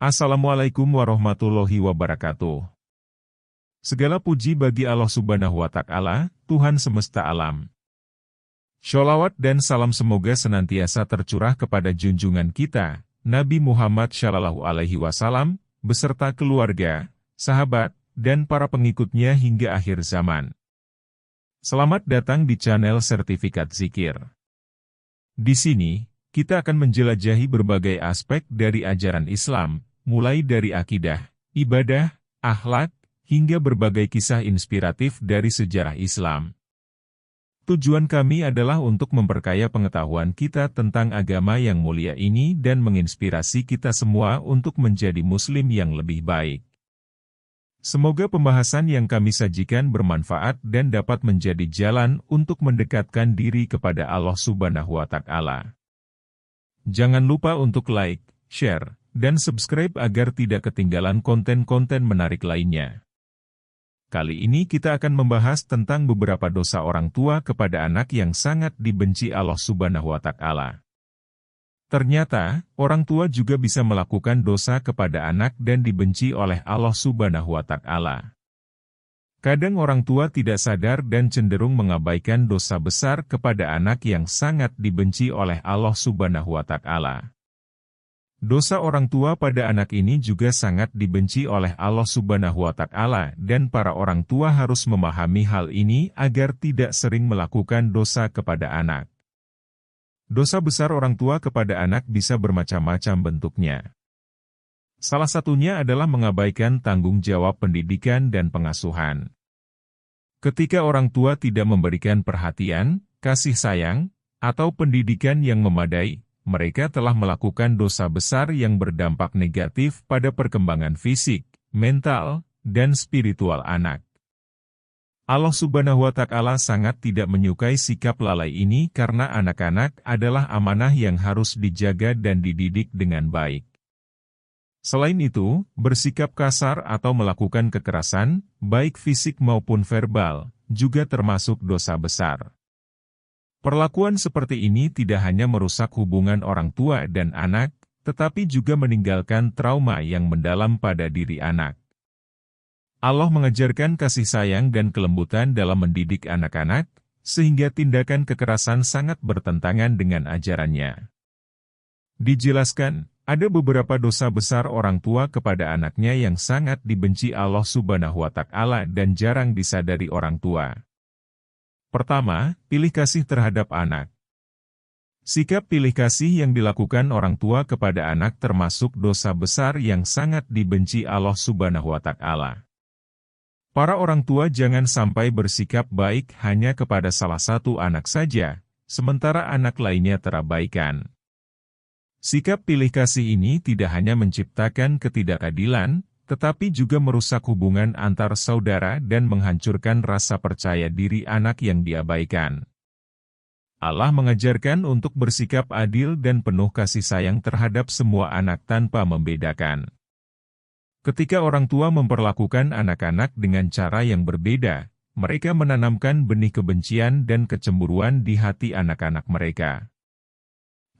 Assalamualaikum warahmatullahi wabarakatuh. Segala puji bagi Allah Subhanahu wa Ta'ala, Tuhan semesta alam. Sholawat dan salam semoga senantiasa tercurah kepada junjungan kita, Nabi Muhammad Shallallahu Alaihi Wasallam, beserta keluarga, sahabat, dan para pengikutnya hingga akhir zaman. Selamat datang di channel Sertifikat Zikir. Di sini, kita akan menjelajahi berbagai aspek dari ajaran Islam, mulai dari akidah, ibadah, akhlak, hingga berbagai kisah inspiratif dari sejarah Islam. Tujuan kami adalah untuk memperkaya pengetahuan kita tentang agama yang mulia ini dan menginspirasi kita semua untuk menjadi muslim yang lebih baik. Semoga pembahasan yang kami sajikan bermanfaat dan dapat menjadi jalan untuk mendekatkan diri kepada Allah Subhanahu wa Ta'ala. Jangan lupa untuk like, share, dan subscribe agar tidak ketinggalan konten-konten menarik lainnya. Kali ini kita akan membahas tentang beberapa dosa orang tua kepada anak yang sangat dibenci Allah Subhanahu wa Ta'ala. Ternyata, orang tua juga bisa melakukan dosa kepada anak dan dibenci oleh Allah Subhanahu wa Ta'ala. Kadang orang tua tidak sadar dan cenderung mengabaikan dosa besar kepada anak yang sangat dibenci oleh Allah Subhanahu wa Ta'ala. Dosa orang tua pada anak ini juga sangat dibenci oleh Allah Subhanahu wa Ta'ala dan para orang tua harus memahami hal ini agar tidak sering melakukan dosa kepada anak. Dosa besar orang tua kepada anak bisa bermacam-macam bentuknya. Salah satunya adalah mengabaikan tanggung jawab pendidikan dan pengasuhan. Ketika orang tua tidak memberikan perhatian, kasih sayang, atau pendidikan yang memadai, mereka telah melakukan dosa besar yang berdampak negatif pada perkembangan fisik, mental, dan spiritual anak. Allah Subhanahu wa Ta'ala sangat tidak menyukai sikap lalai ini karena anak-anak adalah amanah yang harus dijaga dan dididik dengan baik. Selain itu, bersikap kasar atau melakukan kekerasan, baik fisik maupun verbal, juga termasuk dosa besar. Perlakuan seperti ini tidak hanya merusak hubungan orang tua dan anak, tetapi juga meninggalkan trauma yang mendalam pada diri anak. Allah mengajarkan kasih sayang dan kelembutan dalam mendidik anak-anak, sehingga tindakan kekerasan sangat bertentangan dengan ajarannya. Dijelaskan, ada beberapa dosa besar orang tua kepada anaknya yang sangat dibenci Allah Subhanahu wa Ta'ala dan jarang disadari orang tua. Pertama, pilih kasih terhadap anak. Sikap pilih kasih yang dilakukan orang tua kepada anak termasuk dosa besar yang sangat dibenci Allah Subhanahu wa Ta'ala. Para orang tua jangan sampai bersikap baik hanya kepada salah satu anak saja, sementara anak lainnya terabaikan. Sikap pilih kasih ini tidak hanya menciptakan ketidakadilan, tetapi juga merusak hubungan antar saudara dan menghancurkan rasa percaya diri anak yang diabaikan. Allah mengajarkan untuk bersikap adil dan penuh kasih sayang terhadap semua anak tanpa membedakan. Ketika orang tua memperlakukan anak-anak dengan cara yang berbeda, mereka menanamkan benih kebencian dan kecemburuan di hati anak-anak mereka.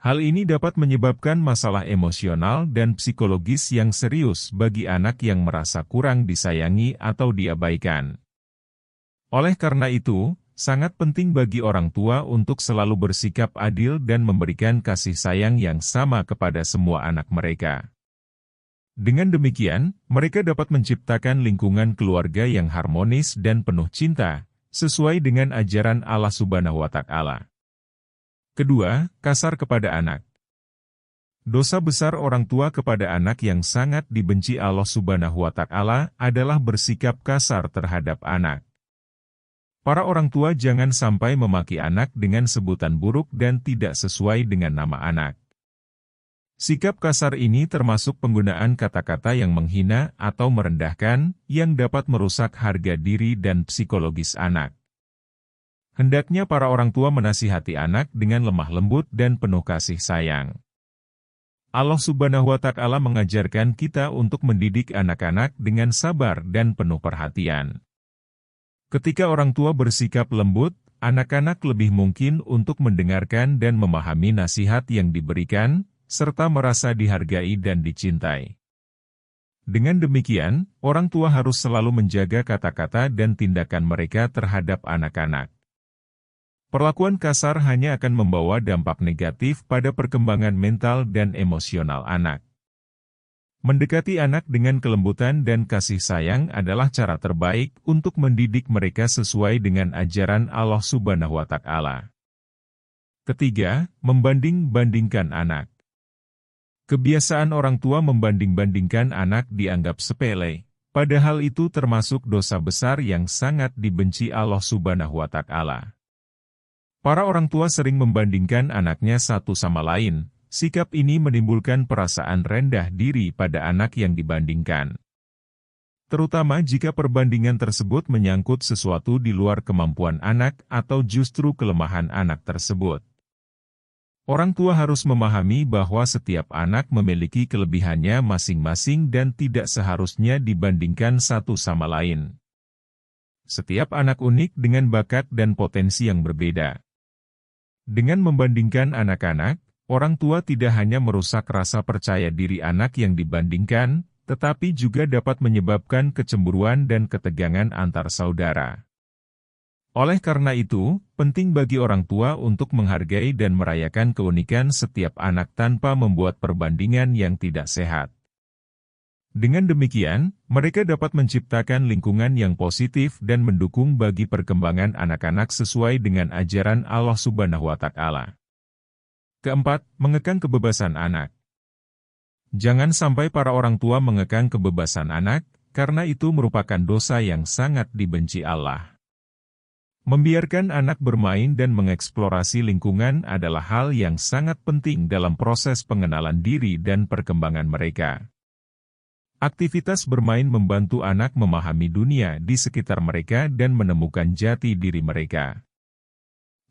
Hal ini dapat menyebabkan masalah emosional dan psikologis yang serius bagi anak yang merasa kurang disayangi atau diabaikan. Oleh karena itu, sangat penting bagi orang tua untuk selalu bersikap adil dan memberikan kasih sayang yang sama kepada semua anak mereka. Dengan demikian, mereka dapat menciptakan lingkungan keluarga yang harmonis dan penuh cinta, sesuai dengan ajaran Allah Subhanahu wa Ta'ala. Kedua, kasar kepada anak. Dosa besar orang tua kepada anak yang sangat dibenci Allah Subhanahu wa Ta'ala adalah bersikap kasar terhadap anak. Para orang tua jangan sampai memaki anak dengan sebutan buruk dan tidak sesuai dengan nama anak. Sikap kasar ini termasuk penggunaan kata-kata yang menghina atau merendahkan, yang dapat merusak harga diri dan psikologis anak. Hendaknya para orang tua menasihati anak dengan lemah lembut dan penuh kasih sayang. Allah Subhanahu wa Ta'ala mengajarkan kita untuk mendidik anak-anak dengan sabar dan penuh perhatian. Ketika orang tua bersikap lembut, anak-anak lebih mungkin untuk mendengarkan dan memahami nasihat yang diberikan, serta merasa dihargai dan dicintai. Dengan demikian, orang tua harus selalu menjaga kata-kata dan tindakan mereka terhadap anak-anak. Perlakuan kasar hanya akan membawa dampak negatif pada perkembangan mental dan emosional anak. Mendekati anak dengan kelembutan dan kasih sayang adalah cara terbaik untuk mendidik mereka sesuai dengan ajaran Allah Subhanahu wa Ta'ala. Ketiga, membanding-bandingkan anak. Kebiasaan orang tua membanding-bandingkan anak dianggap sepele, padahal itu termasuk dosa besar yang sangat dibenci Allah Subhanahu wa Ta'ala. Para orang tua sering membandingkan anaknya satu sama lain. Sikap ini menimbulkan perasaan rendah diri pada anak yang dibandingkan. Terutama jika perbandingan tersebut menyangkut sesuatu di luar kemampuan anak atau justru kelemahan anak tersebut. Orang tua harus memahami bahwa setiap anak memiliki kelebihannya masing-masing dan tidak seharusnya dibandingkan satu sama lain. Setiap anak unik dengan bakat dan potensi yang berbeda. Dengan membandingkan anak-anak, orang tua tidak hanya merusak rasa percaya diri anak yang dibandingkan, tetapi juga dapat menyebabkan kecemburuan dan ketegangan antar saudara. Oleh karena itu, penting bagi orang tua untuk menghargai dan merayakan keunikan setiap anak tanpa membuat perbandingan yang tidak sehat. Dengan demikian, mereka dapat menciptakan lingkungan yang positif dan mendukung bagi perkembangan anak-anak sesuai dengan ajaran Allah Subhanahu wa Ta'ala. Keempat, mengekang kebebasan anak. Jangan sampai para orang tua mengekang kebebasan anak, karena itu merupakan dosa yang sangat dibenci Allah. Membiarkan anak bermain dan mengeksplorasi lingkungan adalah hal yang sangat penting dalam proses pengenalan diri dan perkembangan mereka. Aktivitas bermain membantu anak memahami dunia di sekitar mereka dan menemukan jati diri mereka.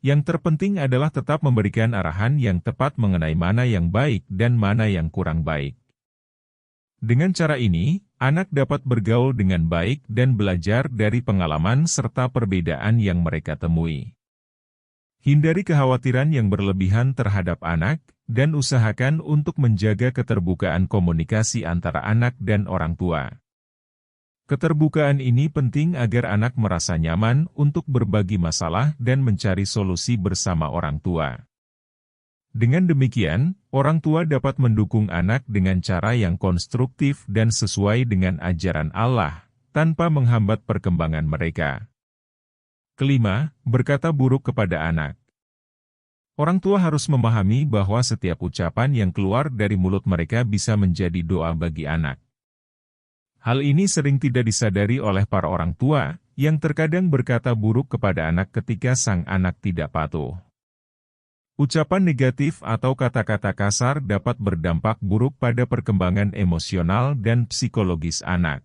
Yang terpenting adalah tetap memberikan arahan yang tepat mengenai mana yang baik dan mana yang kurang baik. Dengan cara ini, anak dapat bergaul dengan baik dan belajar dari pengalaman serta perbedaan yang mereka temui. Hindari kekhawatiran yang berlebihan terhadap anak, dan usahakan untuk menjaga keterbukaan komunikasi antara anak dan orang tua. Keterbukaan ini penting agar anak merasa nyaman untuk berbagi masalah dan mencari solusi bersama orang tua. Dengan demikian, orang tua dapat mendukung anak dengan cara yang konstruktif dan sesuai dengan ajaran Allah, tanpa menghambat perkembangan mereka. Kelima, berkata buruk kepada anak. Orang tua harus memahami bahwa setiap ucapan yang keluar dari mulut mereka bisa menjadi doa bagi anak. Hal ini sering tidak disadari oleh para orang tua, yang terkadang berkata buruk kepada anak ketika sang anak tidak patuh. Ucapan negatif atau kata-kata kasar dapat berdampak buruk pada perkembangan emosional dan psikologis anak.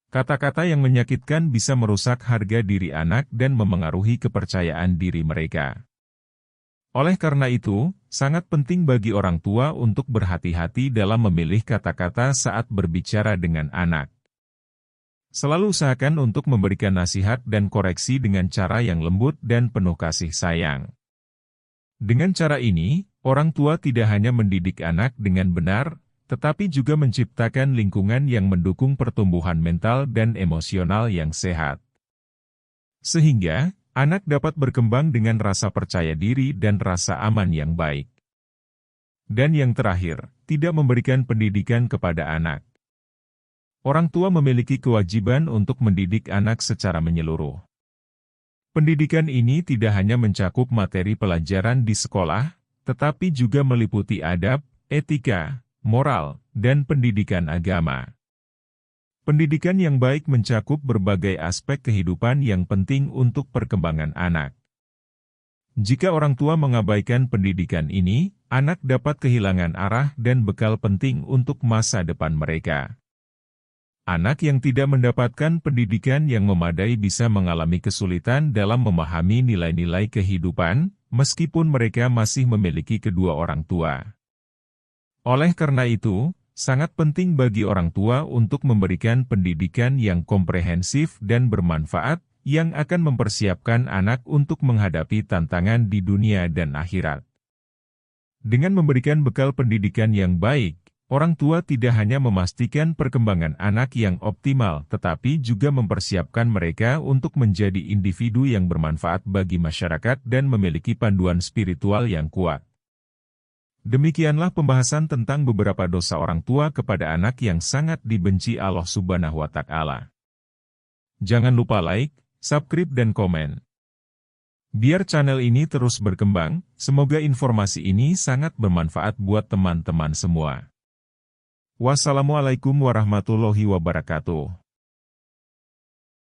Kata-kata yang menyakitkan bisa merusak harga diri anak dan memengaruhi kepercayaan diri mereka. Oleh karena itu, sangat penting bagi orang tua untuk berhati-hati dalam memilih kata-kata saat berbicara dengan anak. Selalu usahakan untuk memberikan nasihat dan koreksi dengan cara yang lembut dan penuh kasih sayang. Dengan cara ini, orang tua tidak hanya mendidik anak dengan benar, tetapi juga menciptakan lingkungan yang mendukung pertumbuhan mental dan emosional yang sehat. Sehingga, anak dapat berkembang dengan rasa percaya diri dan rasa aman yang baik. Dan yang terakhir, tidak memberikan pendidikan kepada anak. Orang tua memiliki kewajiban untuk mendidik anak secara menyeluruh. Pendidikan ini tidak hanya mencakup materi pelajaran di sekolah, tetapi juga meliputi adab, etika, moral, dan pendidikan agama. Pendidikan yang baik mencakup berbagai aspek kehidupan yang penting untuk perkembangan anak. Jika orang tua mengabaikan pendidikan ini, anak dapat kehilangan arah dan bekal penting untuk masa depan mereka. Anak yang tidak mendapatkan pendidikan yang memadai bisa mengalami kesulitan dalam memahami nilai-nilai kehidupan, meskipun mereka masih memiliki kedua orang tua. Oleh karena itu, sangat penting bagi orang tua untuk memberikan pendidikan yang komprehensif dan bermanfaat, yang akan mempersiapkan anak untuk menghadapi tantangan di dunia dan akhirat. Dengan memberikan bekal pendidikan yang baik, Orang tua tidak hanya memastikan perkembangan anak yang optimal, tetapi juga mempersiapkan mereka untuk menjadi individu yang bermanfaat bagi masyarakat dan memiliki panduan spiritual yang kuat. Demikianlah pembahasan tentang beberapa dosa orang tua kepada anak yang sangat dibenci Allah Subhanahu wa Ta'ala. Jangan lupa like, subscribe, dan komen. Biar channel ini terus berkembang, semoga informasi ini sangat bermanfaat buat teman-teman semua. Wassalamualaikum warahmatullahi wabarakatuh.